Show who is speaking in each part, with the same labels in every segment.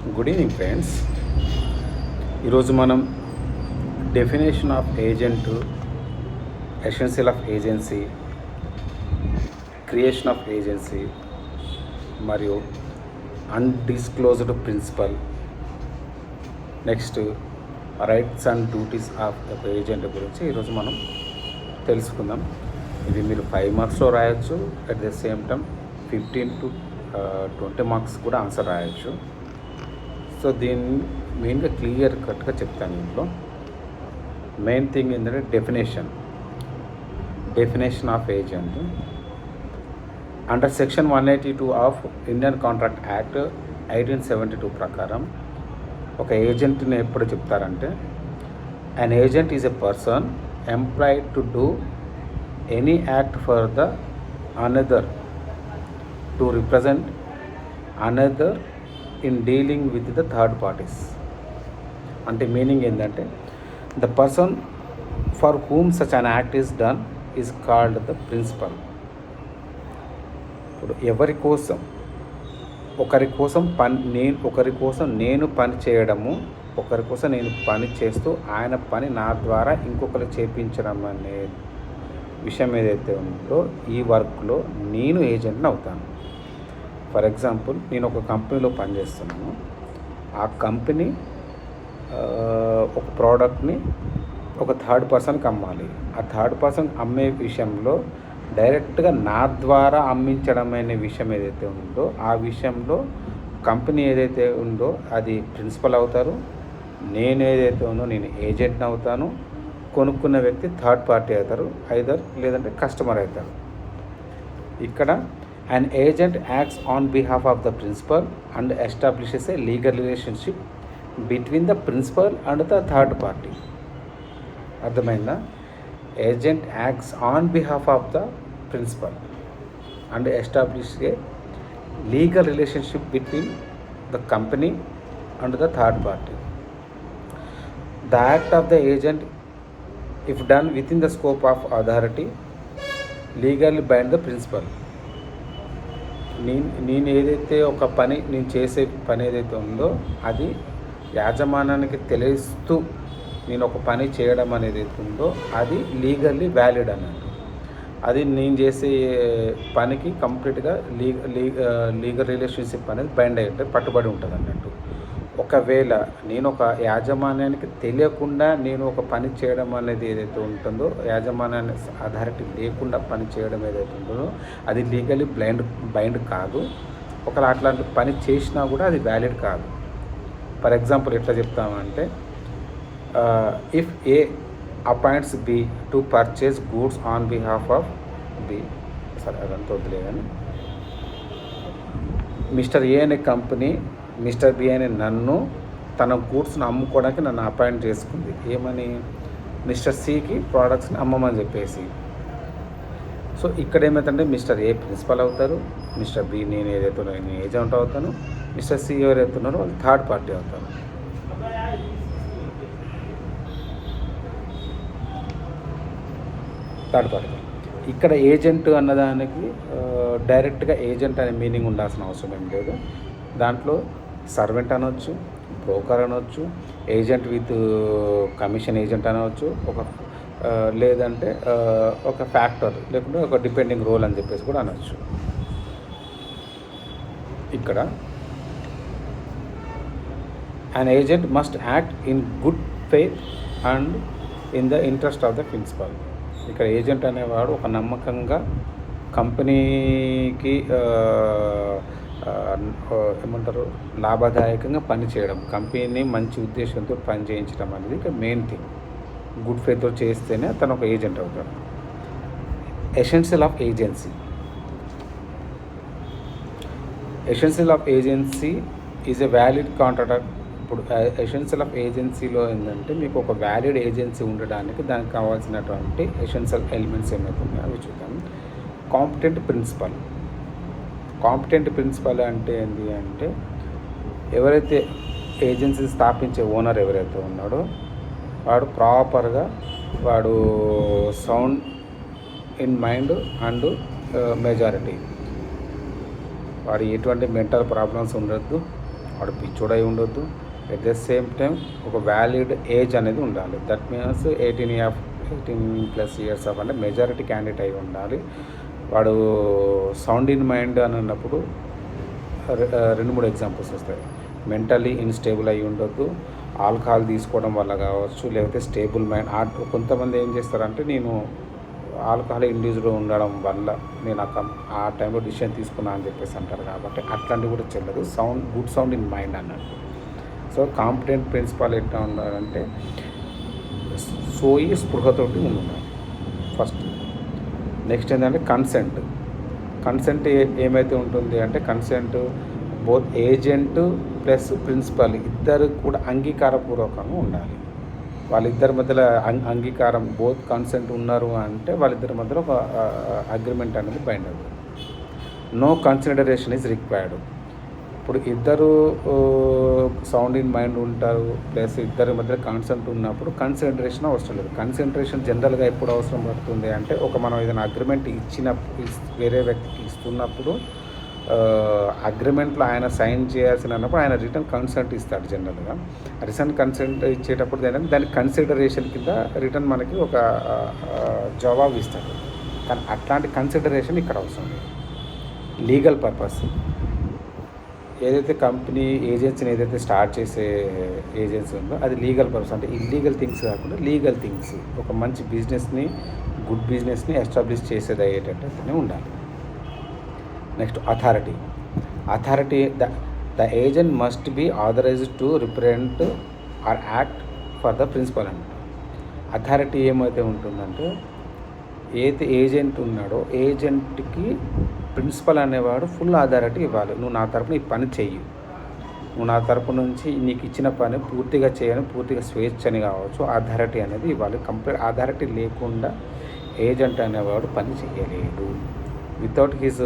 Speaker 1: Good evening friends. ఈరోజు మనం definition of agent, essential of agency, creation of agency మరియు undisclosed principal, next rights and duties of ఒక agent గురించి ఈరోజు మనం తెలుసుకుందాం. ఇది మీరు 5 మార్క్స్లో రాయొచ్చు, at the same time 15 to 20 marks కూడా ఆన్సర్ రాయొచ్చు. సో దీన్ని మెయిన్గా క్లియర్ కట్గా చెప్తాను. ఇంట్లో మెయిన్ థింగ్ ఏంటంటే definition of agent. Under section 182 of Indian contract act 1872 ప్రకారం ఒక ఏజెంట్ని ఎప్పుడు చెప్తారంటే, an agent is a person employed to do any act for the another to represent another in dealing with the third parties. అంటే meaning ఏంటంటే, the person for whom such an act is done is called the principal. ఇప్పుడు ఒకరి కోసం నేను పని చేయడము, ఒకరి కోసం నేను పని చేస్తూ ఆయన పని నా ద్వారా ఇంకొకరు చేయించడం అనే విషయం ఏదైతే ఉందో ఈ వర్క్లో నేను ఏజెంట్ని అవుతాను. ఫర్ ఎగ్జాంపుల్, నేను ఒక కంపెనీలో పనిచేస్తున్నాను. ఆ కంపెనీ ఒక ప్రోడక్ట్ని ఒక థర్డ్ పర్సన్కి అమ్మాలి. ఆ థర్డ్ పర్సన్ అమ్మే విషయంలో డైరెక్ట్గా నా ద్వారా అమ్మించడం అనే విషయం ఏదైతే ఉందో ఆ విషయంలో కంపెనీ ఏదైతే ఉందో అది ప్రిన్సిపల్ అవుతారు, నేను ఏదైతే ఉందో నేను ఏజెంట్ని అవుతాను, కొనుక్కున్న వ్యక్తి థర్డ్ పార్టీ అవుతారు, లేదంటే కస్టమర్ అవుతారు. ఇక్కడ an agent acts on behalf of the principal and establishes a legal relationship between the principal and the third party. అర్థమైందా? Agent acts on behalf of the principal and establish a legal relationship between the company and the third party. The act of the agent if done within the scope of authority legally bind the principal. నేను ఏదైతే నేను చేసే పని ఏదైతే ఉందో అది యాజమాన్యానికి తెలిస్తూ నేను ఒక పని చేయడం అనేది ఉందో అది లీగల్లీ వ్యాలిడ్ అన్నట్టు. అది నేను చేసే పనికి కంప్లీట్గా లీగల్ రిలేషన్షిప్ అనేది బైండ్ అయ్యి పట్టుబడి ఉంటుంది అన్నట్టు. ఒకవేళ నేను ఒక యాజమాన్యానికి తెలియకుండా నేను ఒక పని చేయడం అనేది ఏదైతే ఉంటుందో, యాజమాన్యాన్ని అథారిటీ లేకుండా పని చేయడం ఏదైతే ఉంటుందో అది లీగల్లీ బైండ్ కాదు. ఒకవేళ అట్లాంటి పని చేసినా కూడా అది వ్యాలిడ్ కాదు. ఫర్ ఎగ్జాంపుల్ ఎట్లా చెప్తామంటే, if A appoints B to purchase goods on behalf of B, సరే అదంతా వద్దులే కానీ, మిస్టర్ ఏ అనే కంపెనీ మిస్టర్ బి అనే నన్ను తన గూడ్స్ని అమ్ముకోవడానికి నన్ను అపాయింట్ చేసుకుంది. ఏమని? మిస్టర్ సికి ప్రోడక్ట్స్ని అమ్మమని చెప్పేసి. సో ఇక్కడ ఏమవుతుందంటే, మిస్టర్ ఏ ప్రిన్సిపల్ అవుతారు, మిస్టర్ బి నేను ఏజెంట్ అవుతాను, మిస్టర్ సి ఎవరైతే ఉన్నారో వాళ్ళు థర్డ్ పార్టీ అవుతారు. ఇక్కడ ఏజెంట్ అన్నదానికి డైరెక్ట్గా ఏజెంట్ అనే మీనింగ్ ఉండాల్సిన అవసరం ఏం లేదు. దాంట్లో సర్వెంట్ అనవచ్చు, బ్రోకర్ అనవచ్చు, ఏజెంట్ విత్ కమిషన్ ఏజెంట్ అనవచ్చు, లేదంటే ఒక ఫ్యాక్టర్, లేకుంటే ఒక డిపెండింగ్ రోల్ అని చెప్పేసి కూడా అనవచ్చు. ఇక్కడ an agent must act in good faith and in the interest of the principal. ఇక్కడ ఏజెంట్ అనేవాడు ఒక నమ్మకంగా కంపెనీకి ఏమంటారు లాభదాయకంగా పనిచేయడం, కంపెనీని మంచి ఉద్దేశంతో పని చేయించడం అనేది ఇక్కడ మెయిన్ థింగ్. గుడ్ ఫెయిత్తో చేస్తేనే తను ఒక ఏజెంట్ అవుతాడు. Essential of agency is a valid contract. ఇప్పుడు ఎసెన్షియల్ ఆఫ్ ఏజెన్సీలో ఏంటంటే, మీకు ఒక వ్యాలిడ్ ఏజెన్సీ ఉండడానికి దానికి కావాల్సినటువంటి ఎసెన్షియల్ ఎలిమెంట్స్ ఏమవుతున్నాయో అవి చూద్దాం. కాంపిటెంట్ ప్రిన్సిపల్ అంటే ఏంటి అంటే, ఎవరైతే ఏజెన్సీ స్థాపించే ఓనర్ ఎవరైతే ఉన్నాడో వాడు ప్రాపర్గా sound in mind and majority, వాడు ఎటువంటి మెంటల్ ప్రాబ్లమ్స్ ఉండద్దు, వాడు పిచ్చోడై ఉండొద్దు, ఎట్ ద సేమ్ టైం ఒక వ్యాలిడ్ ఏజ్ అనేది ఉండాలి. దట్ మీన్స్ 18+ ఇయర్స్ ఆఫ్ అంటే మెజారిటీ క్యాండిడేట్ అయి ఉండాలి. వాడు సౌండ్ ఇన్ మైండ్ అని అన్నప్పుడు 2-3 ఎగ్జాంపుల్స్ వస్తాయి. మెంటలీ ఇన్స్టేబుల్ అయి ఉండొద్దు, ఆల్కహాల్ తీసుకోవడం వల్ల కావచ్చు, లేకపోతే స్టేబుల్ మైండ్. కొంతమంది ఏం చేస్తారంటే నేను ఆల్కహాల్ ఇండ్యూస్డ్ ఉండడం వల్ల నేను ఆ టైంలో డిసిషన్ తీసుకున్నా అని చెప్పేసి అంటారు. కాబట్టి అట్లాంటివి కూడా చెల్లదు. గుడ్ సౌండ్ ఇన్ మైండ్ అన్నట్టు. సో కాంపిటెంట్ ప్రిన్సిపాల్ ఎట్లా ఉండాలంటే సోయి స్పృహతోటి ఉండాలి ఫస్ట్. నెక్స్ట్ ఏంటంటే కన్సెంట్ ఏమైతే ఉంటుంది అంటే consent both agent plus principal ఇద్దరు కూడా అంగీకారపూర్వకంగా ఉండాలి. వాళ్ళిద్దరి మధ్యలో అంగీకారం బోత్ కన్సెంట్ ఉన్నారు అంటే వాళ్ళిద్దరి మధ్యలో ఒక అగ్రిమెంట్ అనేది బైండ్ అవుతుంది. No consideration is required. ఇప్పుడు ఇద్దరు సౌండ్ ఇన్ మైండ్ ఉంటారు ప్లస్ ఇద్దరి మధ్య కన్సెంట్ ఉన్నప్పుడు కన్సిడరేషన్ అవసరం లేదు. కన్సన్ట్రేషన్ జనరల్గా ఎప్పుడు అవసరం పడుతుంది అంటే మనం ఏదైనా అగ్రిమెంట్ వేరే వ్యక్తికి ఇస్తున్నప్పుడు అగ్రిమెంట్లో ఆయన సైన్ చేయాల్సిన అన్నప్పుడు ఆయన రిటర్న్ కన్సెంట్ ఇస్తాడు. జనరల్గా రిటర్న్ కన్సెంట్ ఇచ్చేటప్పుడు దాని కన్సిడరేషన్ కింద రిటర్న్ మనకి ఒక జవాబు ఇస్తాడు. కానీ అట్లాంటి కన్సిడరేషన్ ఇక్కడ అవసరం లేదు. లీగల్ పర్పస్ ఏదైతే కంపెనీ ఏజెన్సీని ఏదైతే స్టార్ట్ చేసే ఏజెన్సీ ఉందో అది లీగల్ పర్పస్, అంటే ఇల్లీగల్ థింగ్స్ కాకుండా లీగల్ థింగ్స్, ఒక మంచి బిజినెస్ని గుడ్ బిజినెస్ని ఎస్టాబ్లిష్ చేసేది అయ్యేటట్టునే ఉండాలి. Next authority the agent must be authorised to represent or act for the principal అంట. అథారిటీ ఏమైతే ఉంటుందంటే ఏదైతే ఏజెంట్ ఉన్నాడో ఏజెంట్కి ప్రిన్సిపల్ అనేవాడు ఫుల్ అథారిటీ ఇవ్వాలి. నువ్వు నా తరపున ఈ పని చెయ్యి, నువ్వు నా తరపు నుంచి నీకు ఇచ్చిన పని పూర్తిగా చేయని పూర్తిగా స్వేచ్ఛని కావచ్చు అథారిటీ అనేది ఇవ్వాలి. కంప్లీట్ అథారిటీ లేకుండా ఏజెంట్ అనేవాడు పని చేయలేడు. Without his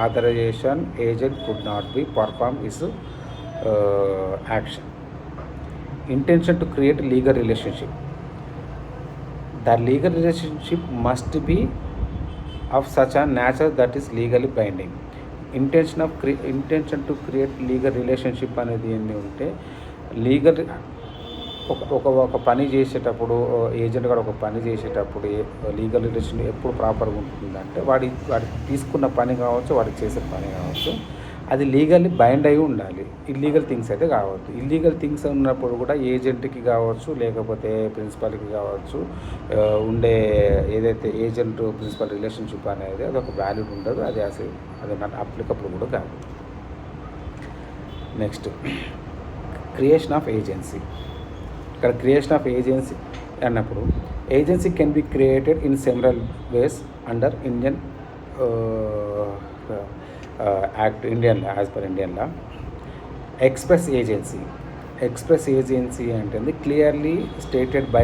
Speaker 1: authorisation agent could not be perform his action. Intention to create legal relationship. The legal relationship must be of such a nature that is legally binding. Intention to create legal relationship అనేది ఏంటి ఉంటే legal ఒక పని చేసేటప్పుడు agent కూడా ఒక పని చేసేటప్పుడు లీగల్ రిలేషన్ ఎప్పుడు ప్రాపర్గా ఉంటుందంటే వాడి తీసుకున్న పని కావచ్చు వాడికి చేసే పని కావచ్చు అది లీగల్లీ బైండ్ అయి ఉండాలి. ఇల్లీగల్ థింగ్స్ అయితే కావచ్చు. ఇల్లీగల్ థింగ్స్ ఉన్నప్పుడు కూడా ఏజెంట్కి కావచ్చు లేకపోతే ప్రిన్సిపల్కి కావచ్చు ఉండే ఏదైతే ఏజెంట్ ప్రిన్సిపల్ రిలేషన్షిప్ అనేది అది ఒక వాల్యూడ్ ఉండదు. అది నాట్ అప్లికబుల్ కూడా కాదు. Next creation of agency. ఇక్కడ క్రియేషన్ ఆఫ్ ఏజెన్సీ అన్నప్పుడు agency can be created in several ways under Indian act as per Indian law. Express agency అంటే clearly stated by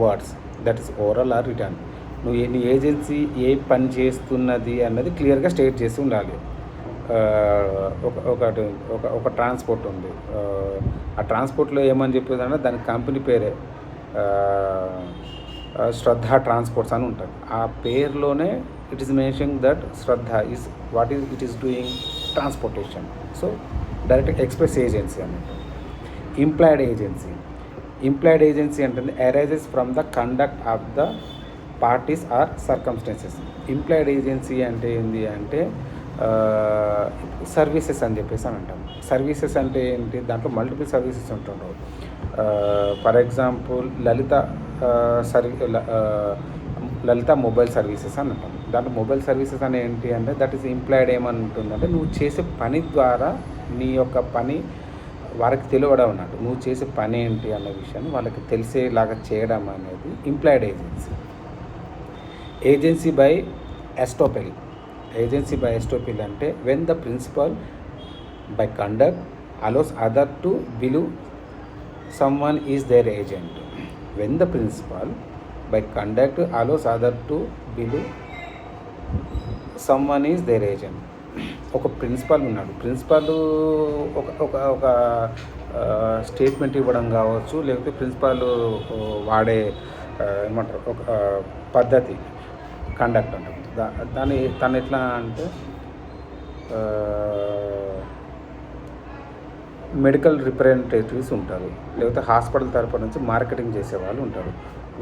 Speaker 1: words that is oral or written. నువ్వు నీ agency ఏ పని చేస్తున్నది అన్నది క్లియర్గా state చేసి ఉండాలి. ఒక ట్రాన్స్పోర్ట్ ఉంది, ఆ ట్రాన్స్పోర్ట్లో ఏమని చెప్పేదంటే దాని కంపెనీ పేరే శ్రద్ధ ట్రాన్స్పోర్ట్స్ అని ఉంటుంది. ఆ పేరులోనే it is mentioning that Shraddha is it is doing transportation. So direct express agency అన్నట్టు. ఇంప్లాయిడ్ ఏజెన్సీ అంటే arises from the conduct of the parties or circumstances. Implied agency అంటే ఏంటి అంటే సర్వీసెస్ అని చెప్పేసి అని అంటాం. సర్వీసెస్ అంటే ఏంటి, దాంట్లో మల్టిపుల్ సర్వీసెస్ ఉంటుండవు. For example Lalitha mobile services అని అంటాం. దాంట్లో మొబైల్ సర్వీసెస్ అని ఏంటి అంటే దట్ ఈస్ ఇంప్లాయిడ్ ఏమంటుందంటే నువ్వు చేసే పని ద్వారా నీ యొక్క పని వారికి తెలియడం అన్నట్టు. నువ్వు చేసే పని ఏంటి అన్న విషయాన్ని వాళ్ళకి తెలిసేలాగా చేయడం అనేది implied agency. Agency by estoppel అంటే when the principal by conduct allows other to believe someone is their agent. When the principal by conduct allows other to believe someone is their agent. ఒక principal ఉన్నాడు, principal ఒక statement ఇవ్వడం కావచ్చు లేకపోతే principal వాడే ఏమంటారు ఒక పద్ధతి కండక్ట్ అంటారు. తను ఎట్లా అంటే మెడికల్ రిప్రజెంటేటివ్స్ ఉంటారు, లేకపోతే హాస్పిటల్ తరపు నుంచి మార్కెటింగ్ చేసే వాళ్ళు ఉంటారు.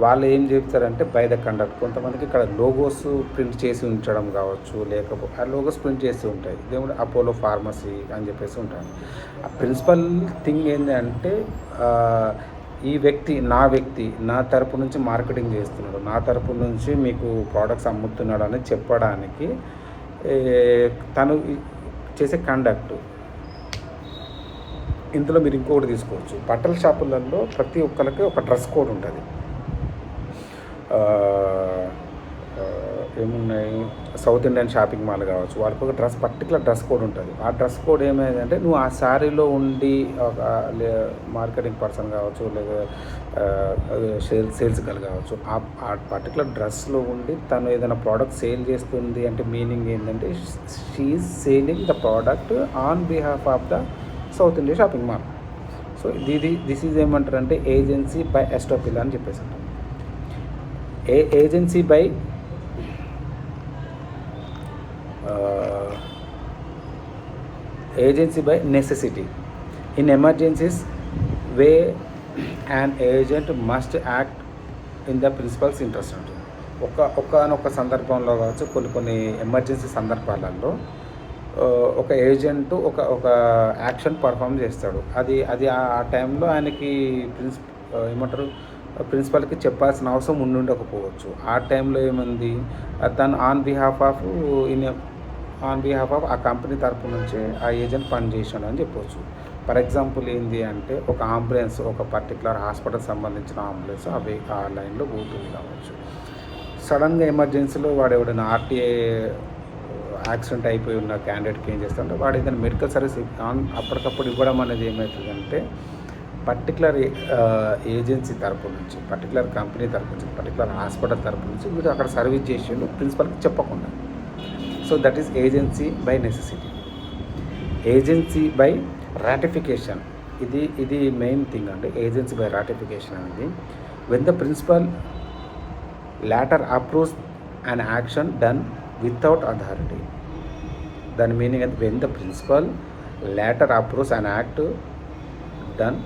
Speaker 1: వాళ్ళు ఏం చెప్తారంటే బై ద కండక్ట్ కొంతమందికి ఇక్కడ లోగోస్ ప్రింట్ చేసి ఉంచడం కావచ్చు, లేకపోతే ఆ లోగోస్ ప్రింట్ చేసి ఉంటాయి, ఇదేమంటే అపోలో ఫార్మసీ అని చెప్పేసి ఉంటాయి. ఆ ప్రిన్సిపల్ థింగ్ ఏంటంటే ఈ వ్యక్తి నా తరపు నుంచి మార్కెటింగ్ చేస్తున్నాడు, నా తరపు నుంచి మీకు ప్రోడక్ట్స్ అమ్ముతున్నాడు అని చెప్పడానికి తను చేసే కండక్ట్. ఇందులో మీరు ఇంకొకటి తీసుకోవచ్చు, బట్టల షాపులలో ప్రతి ఒక్కరికి ఒక డ్రెస్ కోడ్ ఉంటుంది. ఏమున్నాయి, సౌత్ ఇండియన్ షాపింగ్ మాల్ కావచ్చు, వాళ్ళకి ఒక పర్టికులర్ డ్రెస్ కోడ్ ఉంటుంది. ఆ డ్రెస్ కోడ్ ఏమైందంటే నువ్వు ఆ శారీలో ఉండి ఒక మార్కెటింగ్ పర్సన్ కావచ్చు, లేదా సేల్స్ గర్ల్ కావచ్చు, ఆ పర్టికులర్ డ్రెస్లో ఉండి తను ఏదైనా ప్రోడక్ట్ సేల్ చేస్తుంది అంటే మీనింగ్ ఏంటంటే she is selling the product on behalf of the South India shopping mall. So this is ఏమంటారు అంటే ఏజెన్సీ బై ఎస్టోపిల్ అని చెప్పేసి అంటారు. Agency by necessity. In emergencies way and agent must act in the principal's interest ఉంటుంది. ఒక్కనొక సందర్భంలో కావచ్చు, కొన్ని ఎమర్జెన్సీ సందర్భాలలో ఒక ఏజెంట్ ఒక యాక్షన్ పర్ఫామ్ చేస్తాడు. అది ఆ టైంలో ఆయనకి ప్రిన్సిపల్కి చెప్పాల్సిన అవసరం ఉండకపోవచ్చు. ఆ టైంలో ఏముంది, తను ఆన్ బిహాఫ్ ఆఫ్ ఆ కంపెనీ తరపు నుంచి ఆ ఏజెంట్ పనిచేసాడు అని చెప్పవచ్చు. ఫర్ ఎగ్జాంపుల్ ఏంటి అంటే ఒక అంబులెన్స్, ఒక పర్టికులర్ హాస్పిటల్కి సంబంధించిన అంబులెన్స్ అవి ఆ లైన్లో పోతుంది కావచ్చు. సడన్గా ఎమర్జెన్సీలో వాడు ఎవడైనా ఆర్టీఏ యాక్సిడెంట్ అయిపోయి ఉన్న క్యాండిడేట్కి ఏం చేస్తాడంటే వాడు ఏదైనా మెడికల్ సర్వీస్ అప్పటికప్పుడు ఇవ్వడం అనేది ఏమవుతుందంటే పర్టికులర్ ఏజెన్సీ తరపు నుంచి, పర్టికులర్ కంపెనీ తరపు నుంచి, పర్టికులర్ హాస్పిటల్ తరపు నుంచి వీడు అక్కడ సర్వీస్ చేసిండు ప్రిన్సిపల్కి చెప్పకుండా. So that is agency by necessity. Agency by ratification, ఇది మెయిన్ థింగ్ అండి. ఏజెన్సీ బై రాటిఫికేషన్ అనేది when the principal later approves an action done without authority. దాని మీనింగ్ అంటే when the principal later approves an act done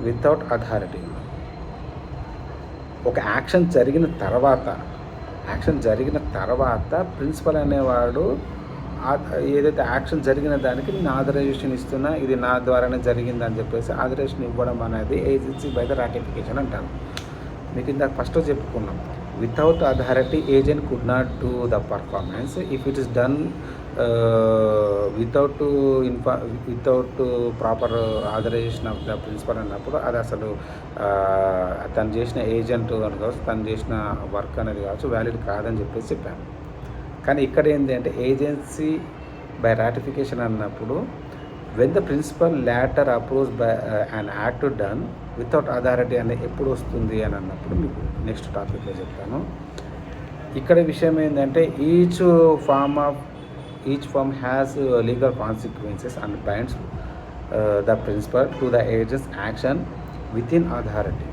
Speaker 1: without authority. ఒక action జరిగిన తర్వాత principal అనేవాడు ఏదైతే యాక్షన్ జరిగిన దానికి నేను ఆథరైజేషన్ ఇస్తున్నా, ఇది నా ద్వారానే జరిగింది అని చెప్పేసి ఆథరైజేషన్ ఇవ్వడం అనేది ఏజెన్సీ బై ద రాటిఫికేషన్ అంటారు. మీకు ఇందాక ఫస్ట్ చెప్పుకున్నాం, without authority agent could not do the performance. If it is done without proper authorisation of the principal అన్నప్పుడు అది అసలు తను చేసిన ఏజెంట్ అని కావచ్చు, తను చేసిన వర్క్ అనేది కావచ్చు వ్యాలిడ్ కాదని చెప్పేసి చెప్పాను. కానీ ఇక్కడ ఏంటి అంటే ఏజెన్సీ బై రాటిఫికేషన్ అన్నప్పుడు when the principal later approves by an act done without authority అనేది ఎప్పుడు వస్తుంది అని అన్నప్పుడు మీకు నెక్స్ట్ టాపిక్లో చెప్తాను. ఇక్కడ విషయం ఏంటంటే each form has legal consequences and binds the principal to the agent's action within authority.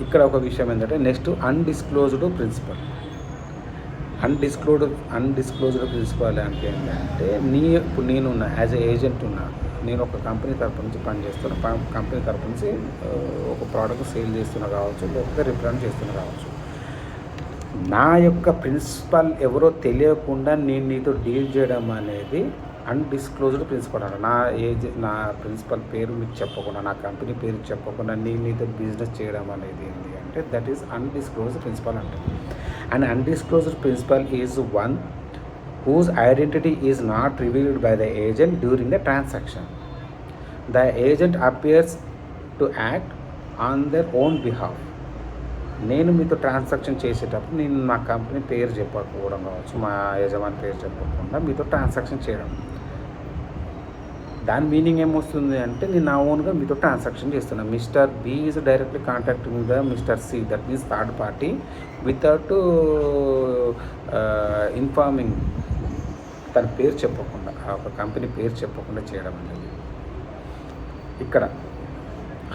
Speaker 1: ఇక్కడ ఒక విషయం ఏంటంటే next undisclosed principal. Undisclosed principal అంటే ఏంటంటే ఇప్పుడు నేనున్నా యాజ్ ఏ ఏజెంట్ ఉన్నా, నేను ఒక కంపెనీ తరపు నుంచి పనిచేస్తున్నా, కంపెనీ తరపు నుంచి ఒక ప్రోడక్ట్ సేల్ చేస్తున్నా కావచ్చు, లేకపోతే రిప్రజెంట్ చేస్తున్నా కావచ్చు. నా యొక్క ప్రిన్సిపల్ ఎవరో తెలియకుండా నేను నీతో డీల్ చేయడం అనేది అన్డిస్క్లోజ్డ్ ప్రిన్సిపల్ అన్న. నా ప్రిన్సిపల్ పేరు మీకు చెప్పకుండా, నా కంపెనీ పేరు చెప్పకుండా నేను నీతో బిజినెస్ చేయడం అనేది ఏంటి అంటే దట్ ఈస్ అన్డిస్క్లోజ్డ్ ప్రిన్సిపల్ అంటే. And undisclosed principal is one whose identity is not revealed by the agent during the transaction. The agent appears to act on their own behalf. నేను మీతో ట్రాన్సాక్షన్ చేసేటప్పుడు నేను నా కంపెనీ పేరు చెప్పకపోవడం కావచ్చు, మా యజమాని పేరు చెప్పకుండా మీతో ట్రాన్సాక్షన్ చేయడం, దాని మీనింగ్ ఏమొస్తుంది అంటే నేను నా ఓన్గా మీతో ట్రాన్సాక్షన్ చేస్తున్నాను. Mister B is directly contacting the mister C, that means third party, without informing, తన పేరు చెప్పకుండా, ఆ ఒక కంపెనీ పేరు చెప్పకుండా చేయడం అనేది ఇక్కడ.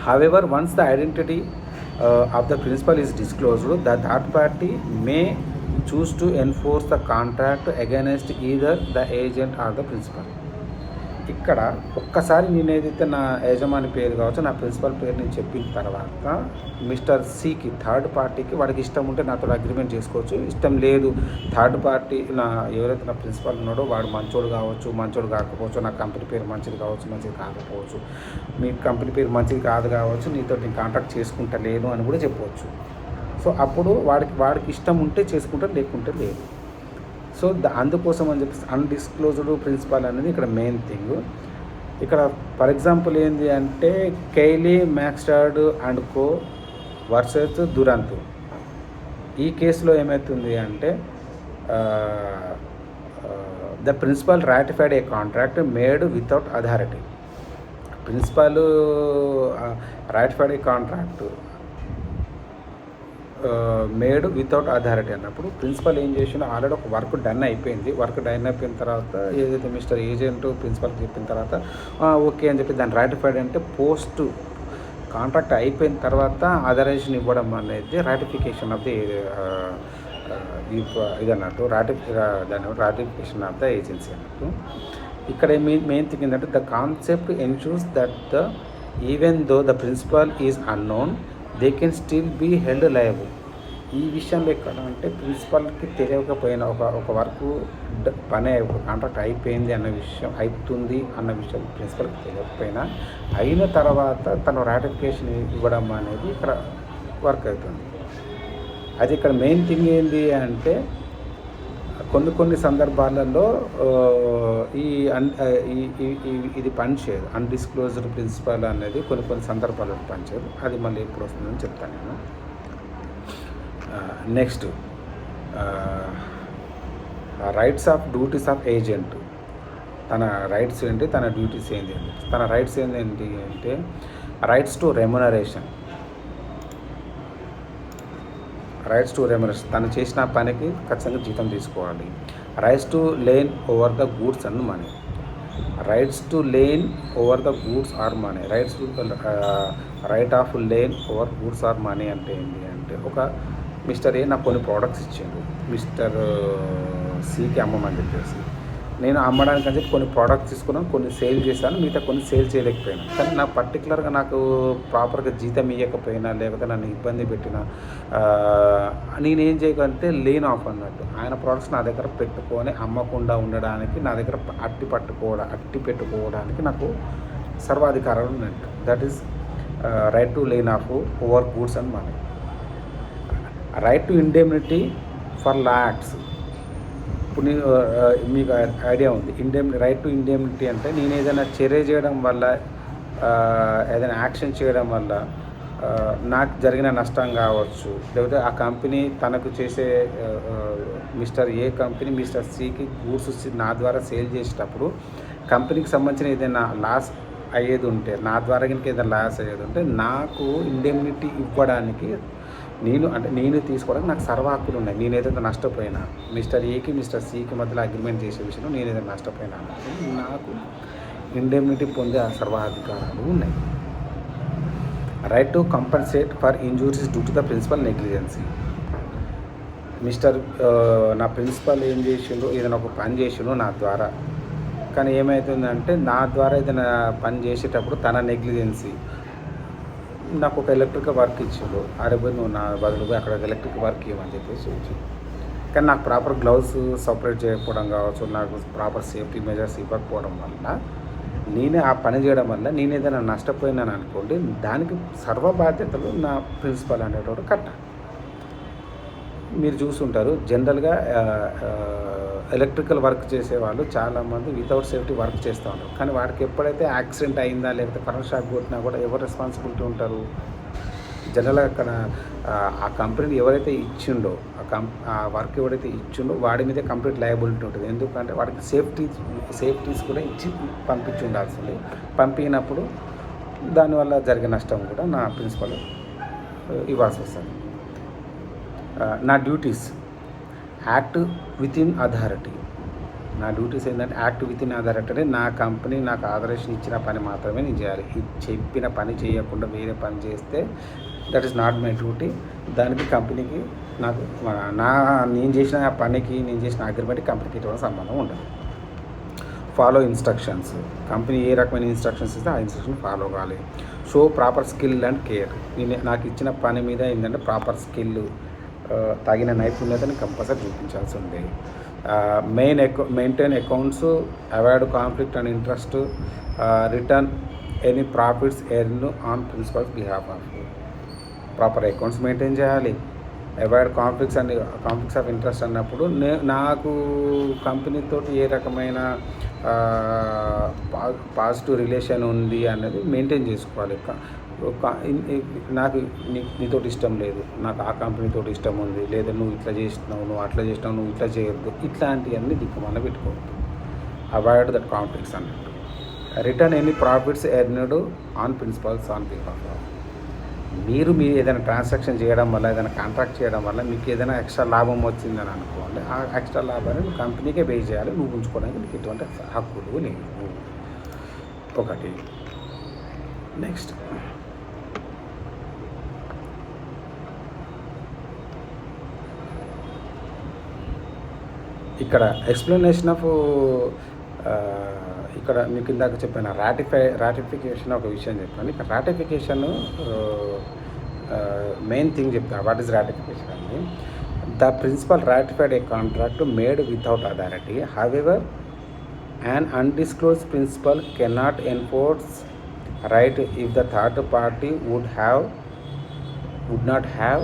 Speaker 1: However once the identity of the principal is disclosed, the third party may choose to enforce the contract against either the agent or the principal. ఇక్కడ ఒక్కసారి నేను ఏదైతే నా యజమాని పేరు కావచ్చు, నా ప్రిన్సిపల్ పేరు నేను చెప్పిన తర్వాత మిస్టర్ సికి, థర్డ్ పార్టీకి వాడికి ఇష్టం ఉంటే నాతో అగ్రిమెంట్ చేసుకోవచ్చు. ఇష్టం లేదు, థర్డ్ పార్టీ ఎవరైతే నా ప్రిన్సిపల్ ఉన్నాడో వాడు మంచోడు కావచ్చు, మంచోడు కాకపోవచ్చు, నా కంపెనీ పేరు మంచిది కావచ్చు, మంచిది కాకపోవచ్చు, మీ కంపెనీ పేరు మంచిది కాదు కావచ్చు, నీతో నేను కాంటాక్ట్ చేసుకుంటలేను అని కూడా చెప్పవచ్చు. సో అప్పుడు వాడికి ఇష్టం ఉంటే చేసుకుంటారు, లేకుంటే లేదు. సో అందుకోసం అని చెప్పేసి అన్డిస్క్లోజ్డ్ ప్రిన్సిపల్ అనేది ఇక్కడ మెయిన్ థింగ్. ఇక్కడ ఫర్ ఎగ్జాంపుల్ ఏంటి అంటే Keighley Maxsted and co versus Durant. ఈ కేసులో ఏమవుతుంది అంటే the principal ratified a contract made without authority. Principal ratified a contract made without authority అన్నప్పుడు ప్రిన్సిపల్ ఏం చేసినా ఆల్రెడీ ఒక వర్క్ డన్ అయిపోయింది. వర్క్ డన్ అయిపోయిన తర్వాత ఏదైతే మిస్టర్ ఏజెంట్ ప్రిన్సిపల్కి చెప్పిన తర్వాత ఓకే అని చెప్పి దాన్ని రాటిఫైడ్ అంటే పోస్ట్ కాంట్రాక్ట్ అయిపోయిన తర్వాత అథరైజేషన్ ఇవ్వడం అనేది రాటిఫికేషన్ ఆఫ్ ది ఇది అన్నట్టు దాని రాటిఫికేషన్ ఆఫ్ ద ఏజెన్సీ అన్నట్టు. ఇక్కడ మెయిన్ థింగ్ ఏంటంటే the concept ensures that the even though the principal is unknown they can still be held liable. ఈ విషయంలో ఎక్కడ అంటే ప్రిన్సిపల్కి తెలియకపోయినా ఒక వర్క్ పని ఒక కాంట్రాక్ట్ అయిపోయింది అన్న విషయం, అవుతుంది అన్న విషయం ప్రిన్సిపల్కి తెలియకపోయినా అయిన తర్వాత తను రాటిఫికేషన్ ఇవ్వడం అనేది ఇక్కడ వర్క్ అవుతుంది. అది ఇక్కడ మెయిన్ థింగ్ ఏంటి అంటే కొన్ని సందర్భాలలో ఇది పనిచేయదు. అన్డిస్క్లోజ్డ్ ప్రిన్సిపల్ అనేది కొన్ని సందర్భాలలో పనిచేయదు. అది మళ్ళీ ఎప్పుడు వస్తుందని చెప్తాను నేను. Next rights of duties of agent. తన రైట్స్ ఏంటి, తన డ్యూటీస్ ఏంటి. తన రైట్స్ ఏంటి అంటే రైట్స్ టు రెమ్యునరేషన్. తను చేసిన పనికి ఖచ్చితంగా జీతం తీసుకోవాలి. Rights to lien over the goods and money. Right of lien over goods or money అంటే ఏంటి అంటే ఒక మిస్టర్ ఏ నాకు కొన్ని ప్రోడక్ట్స్ ఇచ్చిండు మిస్టర్ సికి అమ్మమని చెప్పేసి. నేను అమ్మడానికి అని చెప్పి కొన్ని ప్రోడక్ట్స్ తీసుకున్నాను, కొన్ని సేల్ చేశాను, మిగతా కొన్ని సేల్ చేయలేకపోయినా. కానీ నాకు పర్టికులర్గా నాకు ప్రాపర్గా జీతం ఇవ్వకపోయినా లేకపోతే నన్ను ఇబ్బంది పెట్టినా నేనేం చేయగలిగితే లేన్ ఆఫ్ అన్నట్టు ఆయన ప్రోడక్ట్స్ నా దగ్గర పెట్టుకొని అమ్మకుండా ఉండడానికి, నా దగ్గర అట్టి పెట్టుకోవడానికి నాకు సర్వాధికారాలు ఉన్నట్టు. That is right to lane of over goods and money. Right to indemnity for lakhs. ఇప్పుడు మీకు ఐడియా ఉంది రైట్ టు ఇండెమ్నిటీ అంటే నేను ఏదైనా చర్య చేయడం వల్ల, ఏదైనా యాక్షన్ చేయడం వల్ల నాకు జరిగిన నష్టం కావచ్చు, లేకపోతే ఆ కంపెనీ తనకు చేసే మిస్టర్ ఏ కంపెనీ మిస్టర్ సికి గూడ్స్ నా ద్వారా సేల్ చేసేటప్పుడు కంపెనీకి సంబంధించిన ఏదైనా లాస్ అయ్యేది ఉంటే, నా ద్వారా కనుక ఏదైనా లాస్ అయ్యేది ఉంటే నాకు ఇండెమ్నిటీ ఇవ్వడానికి నేను తీసుకోవడానికి నాకు సర్వ హక్కులు ఉన్నాయి. నేను ఏదైతే నష్టపోయినా, మిస్టర్ ఏకి మిస్టర్ సికి మధ్యలో అగ్రిమెంట్ చేసే విషయంలో నేను ఏదైనా నష్టపోయినా నాకు ఇండెమ్నిటీ పొందే సర్వాధికారాలు ఉన్నాయి. Right to compensate for injuries due to the principal negligence. నా ప్రిన్సిపల్ ఏం చేసిండో, ఏదైనా ఒక పని చేసిండో నా ద్వారా, కానీ ఏమవుతుందంటే నా ద్వారా ఏదైనా పని చేసేటప్పుడు తన నెగ్లిజెన్సీ, నాకు ఒక ఎలక్ట్రికల్ వర్క్ ఇచ్చిండు, అరే పోయి నువ్వు నా బదులుగా అక్కడ ఎలక్ట్రిక్ వర్క్ ఇవ్వమని చెప్పేసి ఇచ్చిండు. కానీ నాకు ప్రాపర్ గ్లౌస్ సపరేట్ చేయకపోవడం కావచ్చు, నాకు ప్రాపర్ సేఫ్టీ మెజర్స్ ఇవ్వకపోవడం వల్ల, నేనే ఆ పని చేయడం వల్ల నేను ఏదైనా నష్టపోయినాను అనుకోండి, దానికి సర్వ బాధ్యతలు నా ప్రిన్సిపల్ అనేటోడు కట్టాలి. మీరు చూస్తుంటారు జనరల్గా ఎలక్ట్రికల్ వర్క్ చేసేవాళ్ళు చాలామంది వితౌట్ సేఫ్టీ వర్క్ చేస్తూ ఉంటారు. కానీ వాడికి ఎప్పుడైతే యాక్సిడెంట్ అయిందా లేకపోతే కరెంట్ షాక్ కొట్టినా కూడా ఎవరు రెస్పాన్సిబిలిటీ ఉంటారు? జనరల్గా అక్కడ ఆ కంపెనీ ఎవరైతే ఇచ్చిండో, ఆ వర్క్ ఎవరైతే ఇచ్చిండో వాడి మీదే కంప్లీట్ లయబిలిటీ ఉంటుంది. ఎందుకంటే వాడికి సేఫ్టీస్ కూడా ఇచ్చి పంపించి ఉండాల్సింది. పంపినప్పుడు దానివల్ల జరిగే నష్టం కూడా నా ప్రిన్సిపల్ ఇవ్వాల్సి వస్తుంది. నా duties act with in authority. నా డ్యూటీస్ ఏంటంటే యాక్ట్ విత్ ఇన్ అథారిటీ అంటే నా కంపెనీ నాకు ఆథరైజేషన్ ఇచ్చిన పని మాత్రమే నేను చేయాలి. చెప్పిన పని చేయకుండా వేరే పని చేస్తే that is not my duty. దానికి కంపెనీకి నాకు నేను చేసిన పనికి నేను చేసిన అగ్రిమెంట్కి కంపెనీకి ఎటువంటి సంబంధం ఉండదు. ఫాలో ఇన్స్ట్రక్షన్స్, కంపెనీ ఏ రకమైన ఇన్స్ట్రక్షన్స్ ఇస్తే ఆ ఇన్స్ట్రక్షన్ ఫాలో కావాలి. Show proper skill and care, నాకు ఇచ్చిన పని మీద ఏంటంటే ప్రాపర్ స్కిల్, తగిన నైపుణ్యతని కంపల్సరీ చూపించాల్సి ఉంది. Maintain accounts, avoid conflict and interest, return any profits earn on principal's behalf of. Proper accounts maintain చేయాలి. అవాయిడ్ కాన్ఫ్లిక్ట్స్ ఆఫ్ ఇంట్రెస్ట్ అన్నప్పుడు నాకు కంపెనీతో ఏ రకమైన పాజిటివ్ రిలేషన్ ఉంది అనేది మెయింటైన్ చేసుకోవాలి. నాకు నీతో ఇష్టం లేదు, నాకు ఆ కంపెనీతో ఇష్టం ఉంది, లేదా నువ్వు ఇట్లా చేసినావు, నువ్వు అట్లా చేసినావు, నువ్వు ఇట్లా చేయొద్దు, ఇట్లాంటివన్నీ దిక్కుమల్ల పెట్టుకోవద్దు. అవాయిడ్ దట్ కాన్ఫ్లిక్ట్స్ అన్నట్టు. Return any profits earned on principals on behalf of. మీరు ఏదైనా ట్రాన్సాక్షన్ చేయడం వల్ల, ఏదైనా కాంట్రాక్ట్ చేయడం వల్ల మీకు ఏదైనా ఎక్స్ట్రా లాభం వచ్చిందని అనుకోండి, ఆ ఎక్స్ట్రా లాభాన్ని నువ్వు కంపెనీకే పే చేయాలి. నువ్వు ఉంచుకోవడానికి నీకు ఎటువంటి హక్కులు లేవు. ఒకటి. నెక్స్ట్, ఇక్కడ ఎక్స్ప్లెనేషన్ ఆఫ్, ఇక్కడ మీకు ఇందాక చెప్పాను రాటిఫికేషన్ ఒక విషయం చెప్పాను. ఇక్కడ రాటిఫికేషన్ మెయిన్ థింగ్ చెప్తాను. వాట్ ఈస్ రాటిఫికేషన్ అంటే, the principal ratified a contract made without authority. However an undisclosed principal cannot enforce right if the third party would not have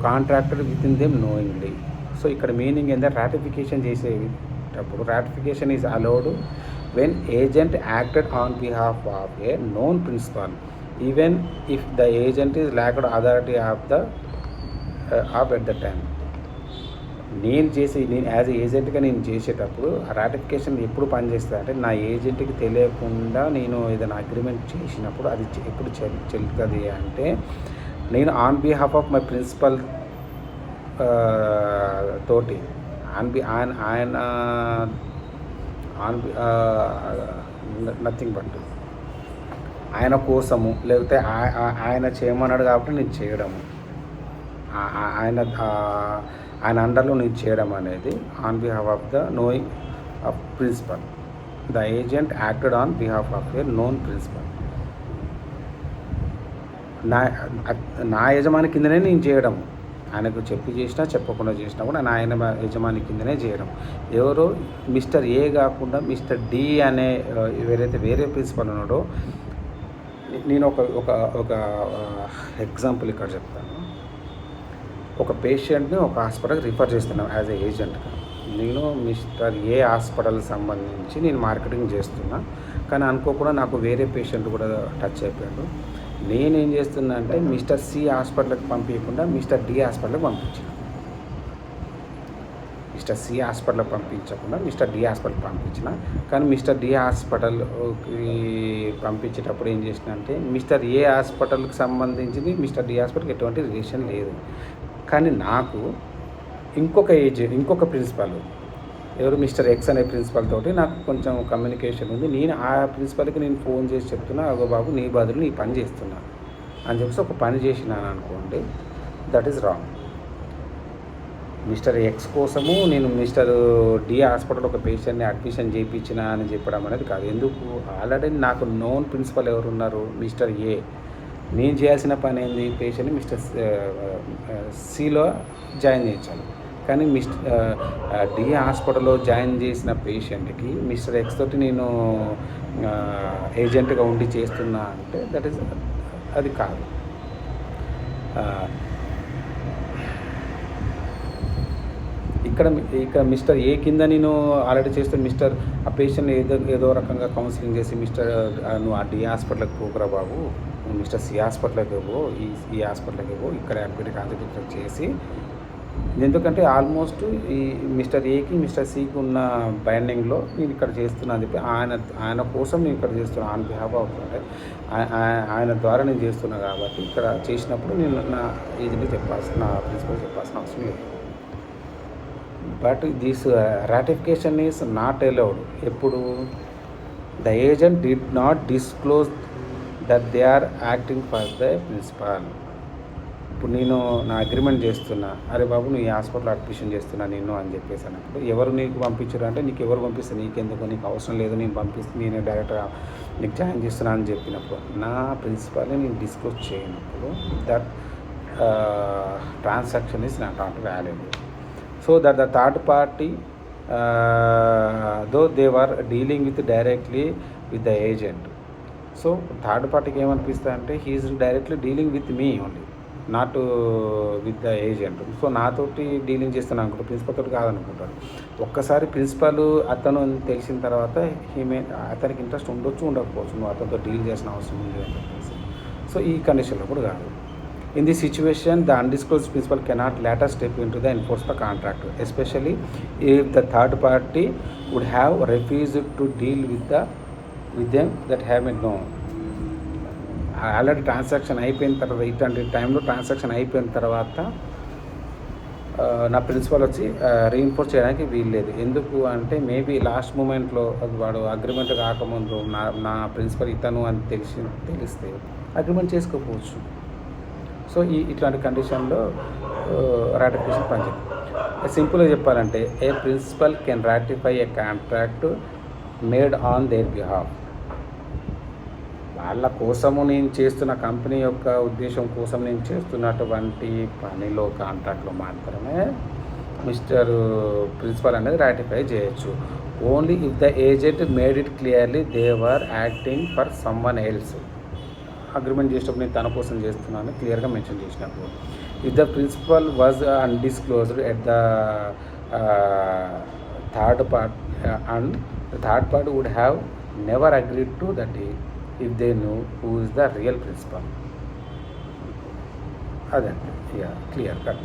Speaker 1: contracted within them knowingly. So ఇక్కడ meaning ఏంటంటే, ratification చేసేటప్పుడు ratification is allowed when agent acted on behalf of a known principal even if the agent is lacked authority of at the time. నేను as ఏజెంట్గా నేను చేసేటప్పుడు ఆ ratification ఎప్పుడు పనిచేస్తుంది అంటే, నా ఏజెంట్కి తెలియకుండా నేను ఏదైనా అగ్రిమెంట్ చేసినప్పుడు అది ఎప్పుడు చెల్లుతుంది అంటే, నేను on behalf of my principal తోటి ఆయన నథింగ్ బట్ ఆయన కోసము, లేకపోతే ఆయన చేయమన్నాడు కాబట్టి నేను చేయడము, ఆయన అండర్లో నేను చేయడం అనేది on behalf of the knowing of principal. The agent acted on behalf of a known principal. నా యజమాని కిందనే నేను చేయడం, ఆయనకు చెప్పి చేసినా చెప్పకుండా చేసినా కూడా ఆయన యజమాని కిందనే చేయడం. ఎవరో మిస్టర్ ఏ కాకుండా మిస్టర్ డి అనే వేరే ప్రిన్సిపల్ ఉన్నాడో, నేను ఒక ఎగ్జాంపుల్ ఇక్కడ చెప్తాను. ఒక పేషెంట్ని ఒక హాస్పిటల్కి రిఫర్ చేస్తున్నాను యాజ్ ఏ ఏజెంట్గా. నేను మిస్టర్ ఏ హాస్పిటల్ సంబంధించి నేను మార్కెటింగ్ చేస్తున్నా, కానీ అనుకోకుండా నాకు వేరే పేషెంట్ కూడా టచ్ అయిపోయాడు. నేనేం చేస్తున్నా అంటే, మిస్టర్ సి హాస్పిటల్కి పంపించకుండా మిస్టర్ డి హాస్పిటల్కి పంపించాను. మిస్టర్ సి హాస్పిటల్కి పంపించకుండా మిస్టర్ డి హాస్పిటల్కి పంపించిన. కానీ మిస్టర్ డి హాస్పిటల్కి పంపించేటప్పుడు ఏం చేసిన అంటే, మిస్టర్ ఏ హాస్పిటల్కి సంబంధించింది మిస్టర్ డి హాస్పిటల్కి ఎటువంటి రిలేషన్ లేదు. కానీ నాకు ఇంకొక ప్రిన్సిపల్, ఎవరు మిస్టర్ ఎక్స్ అనే ప్రిన్సిపల్ తోటి నాకు కొంచెం కమ్యూనికేషన్ ఉంది. నేను ఆ ప్రిన్సిపల్కి నేను ఫోన్ చేసి చెప్తున్నా, అగో బాబు నీ బదులు నీ పని చేస్తున్నా అని చెప్పేసి ఒక పని చేసినాను అనుకోండి, that is wrong. Mister X కోసము నేను మిస్టర్ డి హాస్పిటల్ ఒక పేషెంట్ని అడ్మిషన్ చేయించిన అని చెప్పడం అనేది కాదు. ఎందుకు, ఆల్రెడీ నాకు నోన్ ప్రిన్సిపల్ ఎవరు ఉన్నారు, మిస్టర్ ఏ. నేను చేయాల్సిన పని ఏంది, పేషెంట్ని మిస్టర్ సిలో జాయిన్ చేయించాలి. కానీ డి హాస్పిటల్లో జాయిన్ చేసిన పేషెంట్కి మిస్టర్ ఎక్స్ తోటి నేను ఏజెంట్గా ఉండి చేస్తున్నా అంటే అది కాదు. ఇక్కడ మిస్టర్ ఏ కింద నేను ఆల్రెడీ చేస్తే ఆ పేషెంట్ని ఏదో రకంగా కౌన్సిలింగ్ చేసి, నువ్వు ఆ డి హాస్పిటల్కి పోకురా బాబు, నువ్వు మిస్టర్ సి హాస్పిటల్కి పో, ఈ హాస్పిటల్కి పో, ఇక్కడ ఎంపీటీ కాన్సెప్ట్ చేసి, ఎందుకంటే ఆల్మోస్ట్ ఈ మిస్టర్ ఏకి మిస్టర్ సికి ఉన్న బైండింగ్లో నేను ఇక్కడ చేస్తున్నా అని చెప్పి ఆయన కోసం నేను ఇక్కడ చేస్తున్నా, ఆన్ బిహాఫ్ ఆఫ్ అంటే ఆయన ద్వారా నేను చేస్తున్నా. కాబట్టి ఇక్కడ చేసినప్పుడు నేను నా ఏజెంట్కి నా ప్రిన్సిపల్ చెప్పాల్సిన అవసరం లేదు. But this ratification is not allowed. ఎప్పుడు the agent did not disclose that they are acting for the principal. ఇప్పుడు నేను నా అగ్రిమెంట్ చేస్తున్నా, అరే బాబు నువ్వు ఈ హాస్పిటల్ అడ్మిషన్ చేస్తున్నా నిన్ను అని చెప్పేసి అన్నప్పుడు ఎవరు నీకు పంపించారు అంటే నీకు ఎవరు పంపిస్తారు, నీకెందుకు, నీకు అవసరం లేదు, నేను పంపిస్తే నేనే డైరెక్ట్గా నీకు జాయిన్ చేస్తున్నా అని చెప్పినప్పుడు నా ప్రిన్సిపల్ని నేను డిస్క్లోజ్ చేయనప్పుడు that transaction is not valid. So that the third party though they were dealing with directly with the agent. So third పార్టీకి ఏమనిపిస్తుంది అంటే he is directly dealing with me only, not with the agent. So నాతోటి dealing చేస్తున్నాను అనుకుంటా, principal తోటి కాదనుకుంటాడు. ఒక్కసారి principal అతను తెలిసిన తర్వాత అతనికి ఇంట్రెస్ట్ ఉండొచ్చు ఉండకపోవచ్చు, నువ్వు అతనితో డీల్ చేసిన అవసరం ఉంది అని చెప్పేసి. సో ఈ కండిషన్లో కూడా కాదు. In this situation, the undisclosed principal cannot later step into the enforce the contract, especially if the third party would have refused to deal with them that haven't known. Already transaction అయిపోయిన తర్వాత, ఇట్లాంటి టైంలో transaction అయిపోయిన తర్వాత నా principal వచ్చి reinforce చేయడానికి వీల్లేదు. ఎందుకు అంటే మేబీ లాస్ట్ మూమెంట్లో వాడు అగ్రిమెంట్ కాకముందు నా ప్రిన్సిపల్ ఇతను అని తెలిస్తే అగ్రిమెంట్ చేసుకోకపోవచ్చు. సో ఇట్లాంటి కండిషన్లో రాటిఫికేషన్ పనిచేస్తుంది. సింపుల్గా చెప్పాలంటే a principal can ratify a contract made on their behalf. వాళ్ళ కోసము నేను చేస్తున్న కంపెనీ యొక్క ఉద్దేశం కోసం నేను చేస్తున్నటువంటి పనిలో కాంట్రాక్ట్లో మాత్రమే మిస్టర్ ప్రిన్సిపల్ అనేది రాటిఫై చేయొచ్చు. Only if the agent made it clearly they were acting for someone else. Agreement చేసేటప్పుడు నేను తన కోసం చేస్తున్నాను క్లియర్గా మెన్షన్ చేసినప్పుడు. If the principal was undisclosed at the third part and the third part would have never agreed to the deal if they know who is the real principal. అదండి, ఇక clear cut.